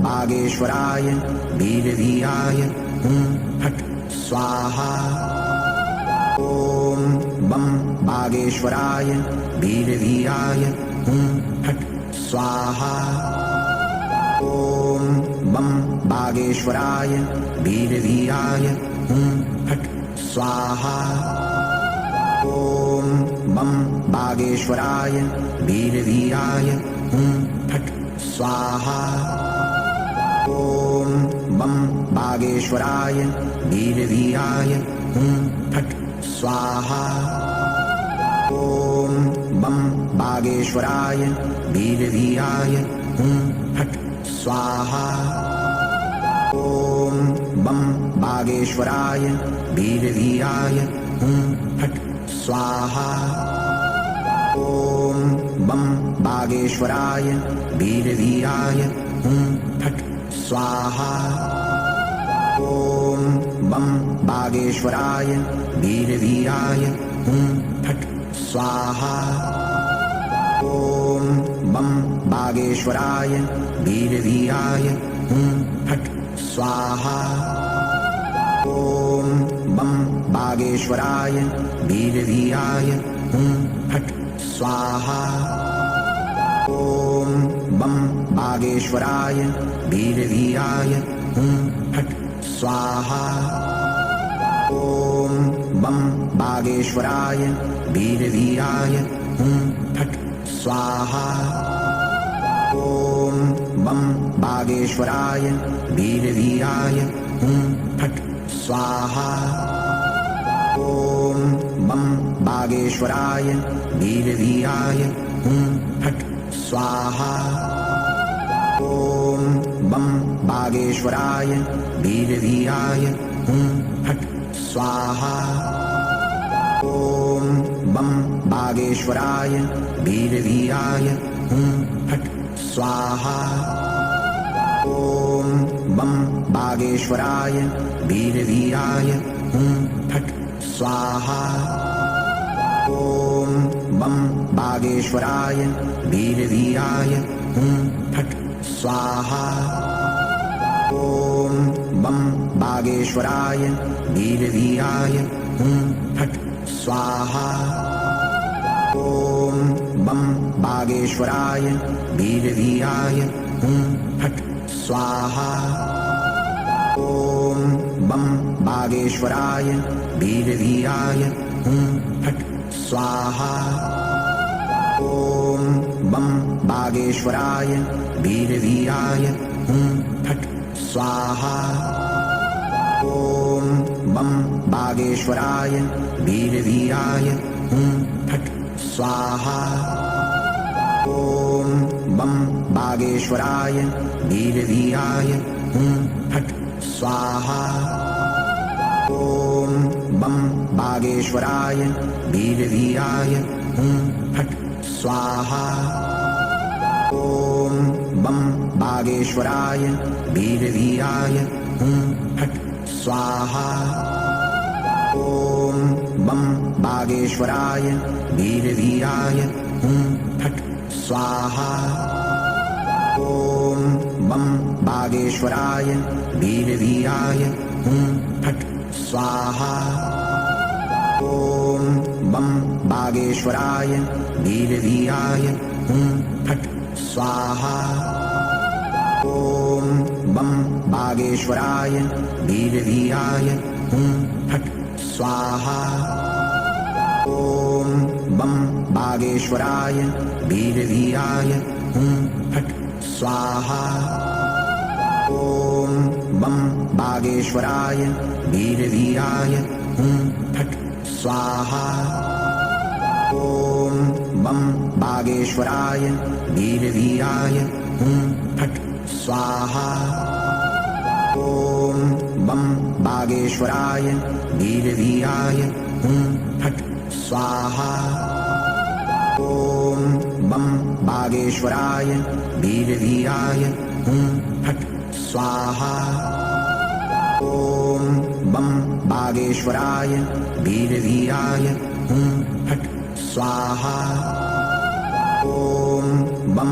बागेश्वराय वीरवीराय हुं फट् स्वाहा। ॐ बं बागेश्वराय वीरवीराय हुं फट् स्वाहा। ॐ बं बागेश्वराय वीरवीराय हुं फट् स्वाहा। ॐ बं बागेश्वराय वीरवीराय हुं फट् स्वाहा। ॐ बं बागेश्वराय वीरवीराय हुं फट् स्वाहा। ॐ बं बागेश्वराय वीरवीराय हुं फट् स्वाहा। ॐ बं बागेश्वराय वीरवीराय हुं फट् स्वाहा। ॐ बं बागेश्वराय वीरवीराय हुं फट् स्वाहा। ॐ बं बागेश्वराय वीरवीराय हुं फट् स्वाहा। ॐ बं बागेश्वराय वीरवीराय हुं फट् स्वाहा। ॐ बं बागेश्वराय वीरवीराय हुं फट् स्वाहा। ॐ बं बागेश्वराय वीरवीराय हुं फट् स्वाहा। ॐ बं बागेश्वराय वीरवीराय हुं फट् स्वाहा। ॐ बं बागेश्वराय वीरवीराय हुं फट् स्वाहा। ॐ बं बागेश्वराय वीरवीराय हुं फट् स्वाहा। ॐ बं बागेश्वराय वीरवीराय हुं फट् स्वाहा। ॐ बं बागेश्वराय वीरवीराय हुं फट् स्वाहा। ॐ बं बागेश्वराय वीरवीराय हुं फट् स्वाहा। ॐ बं बागेश्वराय वीरवीराय हुं फट् स्वाहा। ॐ बं बागेश्वराय वीरवीराय हुं फट् स्वाहा। ॐ बं बागेश्वराय वीरवीराय हुं फट् स्वाहा। ॐ बं बागेश्वराय वीरवीराय हुं फट् स्वाहा। ॐ बं बागेश्वराय वीरवीराय हुं फट् स्वाहा। ॐ बं बागेश्वराय वीरवीराय हुं फट् स्वाहा। ॐ बं बागेश्वराय वीरवीराय हुं फट् स्वाहा। ॐ बं बागेश्वराय वीरवीराय हुं फट् स्वाहा। ॐ बं बागेश्वराय वीरवीराय हुं फट् स्वाहा। ॐ बं बागेश्वराय वीरवीराय हुं फट् स्वाहा। ॐ बं बागेश्वराय वीरवीराय हुं फट् स्वाहा। ॐ बं बागेश्वराय वीरवीराय हुं फट् स्वाहा। ॐ बं बागेश्वराय वीरवीराय हुं फट् स्वाहा। ॐ बं बागेश्वराय वीरवीराय हुं फट् स्वाहा। ॐ बं बागेश्वराय वीरवीराय हुं फट् स्वाहा। ॐ बं बागेश्वराय वीरवीराय हुं फट् स्वाहा। ॐ बं बागेश्वराय वीरवीराय हुं फट् स्वाहा। ॐ बं बागेश्वराय वीरवीराय हुं फट् स्वाहा। ॐ बं बागेश्वराय वीरवीराय हुं फट् स्वाहा। ॐ बं